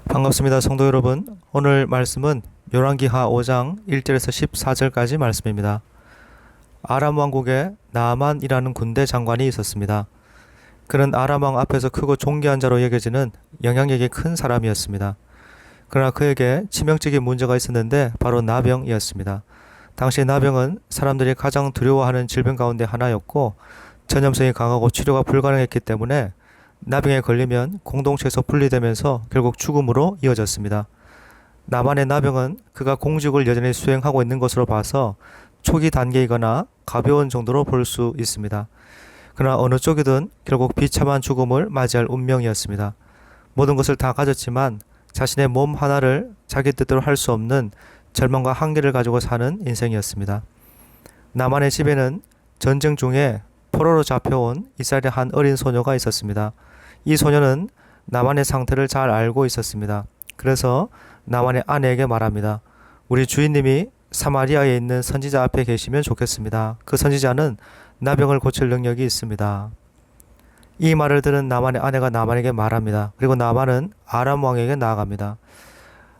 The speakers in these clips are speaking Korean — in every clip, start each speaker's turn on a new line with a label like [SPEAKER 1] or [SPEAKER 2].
[SPEAKER 1] 반갑습니다. 성도 여러분. 오늘 말씀은 열왕기하 5장 1절에서 14절까지 말씀입니다. 아람 왕국에 나아만이라는 군대 장관이 있었습니다. 그는 아람 왕 앞에서 크고 존귀한 자로 여겨지는 영향력이 큰 사람이었습니다. 그러나 그에게 치명적인 문제가 있었는데 바로 나병이었습니다. 당시 나병은 사람들이 가장 두려워하는 질병 가운데 하나였고 전염성이 강하고 치료가 불가능했기 때문에 나병에 걸리면 공동체에서 분리되면서 결국 죽음으로 이어졌습니다. 나만의 나병은 그가 공직을 여전히 수행하고 있는 것으로 봐서 초기 단계이거나 가벼운 정도로 볼 수 있습니다. 그러나 어느 쪽이든 결국 비참한 죽음을 맞이할 운명이었습니다. 모든 것을 다 가졌지만 자신의 몸 하나를 자기 뜻대로 할 수 없는 절망과 한계를 가지고 사는 인생이었습니다. 나만의 집에는 전쟁 중에 포로로 잡혀온 이스라엘의 한 어린 소녀가 있었습니다. 이 소녀는 나만의 상태를 잘 알고 있었습니다. 그래서 나만의 아내에게 말합니다. 우리 주인님이 사마리아에 있는 선지자 앞에 계시면 좋겠습니다. 그 선지자는 나병을 고칠 능력이 있습니다. 이 말을 들은 나만의 아내가 나만에게 말합니다. 그리고 나만은 아람 왕에게 나아갑니다.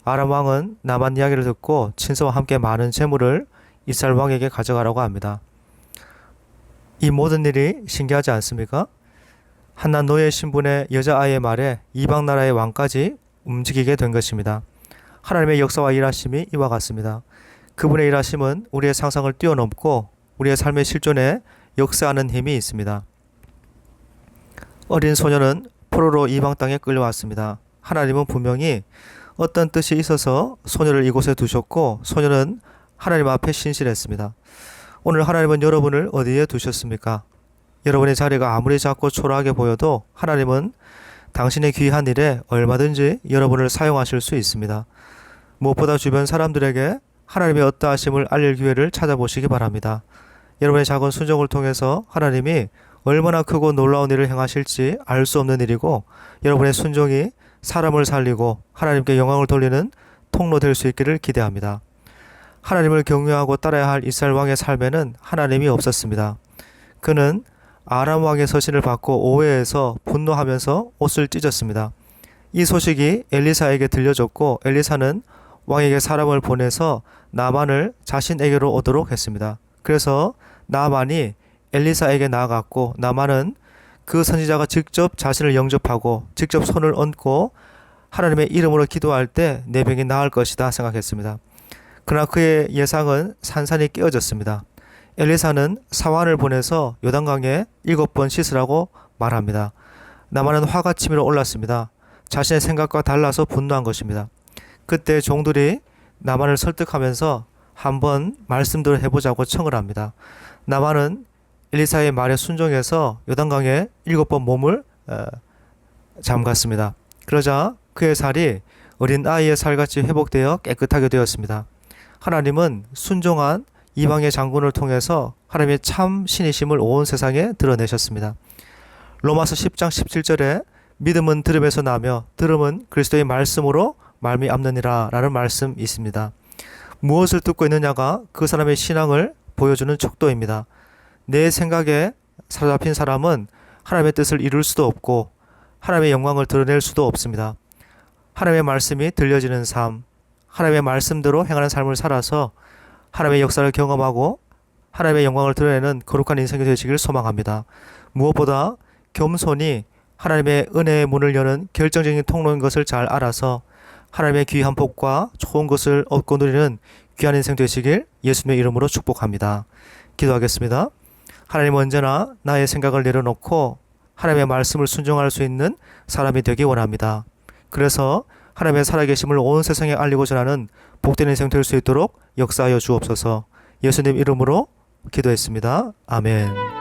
[SPEAKER 1] 아람 왕은 나만 이야기를 듣고 친서와 함께 많은 재물을 이스라엘 왕에게 가져가라고 합니다. 이 모든 일이 신기하지 않습니까? 한낱 노예 신분의 여자아이의 말에 이방 나라의 왕까지 움직이게 된 것입니다. 하나님의 역사와 일하심이 이와 같습니다. 그분의 일하심은 우리의 상상을 뛰어넘고 우리의 삶의 실존에 역사하는 힘이 있습니다. 어린 소녀는 포로로 이방 땅에 끌려왔습니다. 하나님은 분명히 어떤 뜻이 있어서 소녀를 이곳에 두셨고 소녀는 하나님 앞에 신실했습니다. 오늘 하나님은 여러분을 어디에 두셨습니까? 여러분의 자리가 아무리 작고 초라하게 보여도 하나님은 당신의 귀한 일에 얼마든지 여러분을 사용하실 수 있습니다. 무엇보다 주변 사람들에게 하나님의 어떠하심을 알릴 기회를 찾아보시기 바랍니다. 여러분의 작은 순종을 통해서 하나님이 얼마나 크고 놀라운 일을 행하실지 알 수 없는 일이고 여러분의 순종이 사람을 살리고 하나님께 영광을 돌리는 통로 될 수 있기를 기대합니다. 하나님을 경외하고 따라야 할 이스라엘 왕의 삶에는 하나님이 없었습니다. 그는 아람 왕의 서신을 받고 오해해서 분노하면서 옷을 찢었습니다. 이 소식이 엘리사에게 들려졌고 엘리사는 왕에게 사람을 보내서 나만을 자신에게로 오도록 했습니다. 그래서 나만이 엘리사에게 나아갔고 나만은 그 선지자가 직접 자신을 영접하고 직접 손을 얹고 하나님의 이름으로 기도할 때 내 병이 나을 것이다 생각했습니다. 그러나 그의 예상은 산산이 깨어졌습니다. 엘리사는 사환을 보내서 요단강에 7번 씻으라고 말합니다. 나만은 화가 치밀어 올랐습니다. 자신의 생각과 달라서 분노한 것입니다. 그때 종들이 나만을 설득하면서 한번 말씀대로 해보자고 청을 합니다. 나만은 엘리사의 말에 순종해서 요단강에 7번 몸을 잠갔습니다. 그러자 그의 살이 어린 아이의 살같이 회복되어 깨끗하게 되었습니다. 하나님은 순종한 이방의 장군을 통해서 하나님의 참 신이심을 온 세상에 드러내셨습니다. 로마서 10장 17절에 믿음은 들음에서 나며 들음은 그리스도의 말씀으로 말미암느니라 라는 말씀이 있습니다. 무엇을 듣고 있느냐가 그 사람의 신앙을 보여주는 척도입니다. 내 생각에 사로잡힌 사람은 하나님의 뜻을 이룰 수도 없고 하나님의 영광을 드러낼 수도 없습니다. 하나님의 말씀이 들려지는 삶, 하나님의 말씀대로 행하는 삶을 살아서 하나님의 역사를 경험하고 하나님의 영광을 드러내는 거룩한 인생이 되시길 소망합니다. 무엇보다 겸손히 하나님의 은혜의 문을 여는 결정적인 통로인 것을 잘 알아서 하나님의 귀한 복과 좋은 것을 얻고 누리는 귀한 인생 되시길 예수님의 이름으로 축복합니다. 기도하겠습니다. 하나님 언제나 나의 생각을 내려놓고 하나님의 말씀을 순종할 수 있는 사람이 되기 원합니다. 그래서 하나님의 살아계심을 온 세상에 알리고 전하는 복된 인생 될 수 있도록 역사하여 주옵소서. 예수님 이름으로 기도했습니다. 아멘.